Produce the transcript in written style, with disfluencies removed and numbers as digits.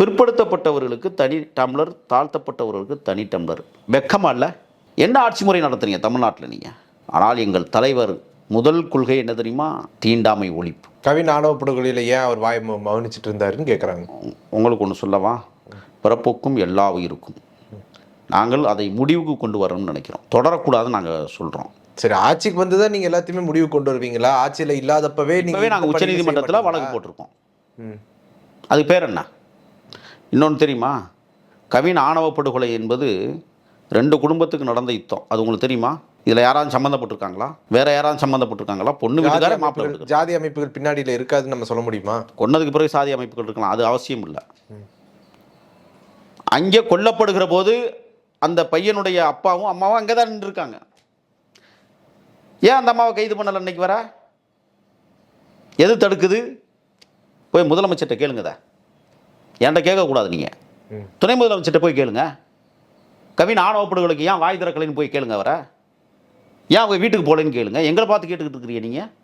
பிற்படுத்தப்பட்டவர்களுக்கு தனி டம்ளர், தாழ்த்தப்பட்டவர்களுக்கு தனி டம்ளர். வெக்கமா இல்லை? என்ன ஆட்சி முறை நடத்துறீங்க தமிழ்நாட்டில் நீங்கள்? ஆனால் எங்கள் தலைவர் முதல் கொள்கை என்ன தெரியுமா? தீண்டாமை ஒழிப்பு. கவின் ஆணவ படுகொலையில் ஏன் அவர் வாய் மௌனிச்சிட்டு இருந்தாருன்னு கேட்குறாங்க. உங்களுக்கு ஒன்று சொல்லவா? பிறப்புக்கும் எல்லா உயிருக்கும். நாங்கள் அதை முடிவுக்கு கொண்டு வரணும்னு நினைக்கிறோம். தொடரக்கூடாதுன்னு நாங்கள் சொல்கிறோம். சரி, ஆட்சிக்கு வந்து தான் நீங்கள் எல்லாத்தையுமே முடிவு கொண்டு வருவீங்களா? ஆட்சியில் இல்லாதப்பவே நாங்கள் உச்சநீதிமன்றத்தில் வழக்கு போட்டிருக்கோம். அது பேர் என்ன? இன்னொன்று தெரியுமா? கவின் ஆணவ படுகொலை என்பது 2 குடும்பத்துக்கு நடந்த யுத்தம். அது உங்களுக்கு தெரியுமா? இதில் யாராவது சம்மந்தப்பட்டிருக்காங்களா? வேற யாராவது சம்மந்தப்பட்டிருக்காங்களா? பொண்ணு வீட்டுக்கார மாப்பிள்ளை. ஜாதி அமைப்புகள் பின்னாடியில் இருக்காதுன்னு நம்ம சொல்ல முடியுமா? கொன்னதுக்கு பிறகு சாதி அமைப்புகள் இருக்கலாம், அது அவசியம் இல்லை. அங்கே கொல்லப்படுகிற போது அந்த பையனுடைய அப்பாவும் அம்மாவும் அங்கே தான் நின்றுருக்காங்க. ஏன் அந்த அம்மாவை கைது பண்ணலை இன்னைக்கு வர? எது தடுக்குது? போய் முதலமைச்சர்கிட்ட கேளுங்கதா. என்கிட்ட கேட்கக்கூடாது. நீங்கள் துணை முதலமைச்சர்கிட்ட போய் கேளுங்க. கவின் ஆணவ படுகொலைக்கு ஏன் வாய் திறக்கலைன்னு போய் கேளுங்க. அவரை ஏன் அவங்க வீட்டுக்கு போகலன்னு கேளுங்க. எங்களை பார்த்து கேட்டுக்கிட்டு இருக்கிறீங்க நீங்கள்.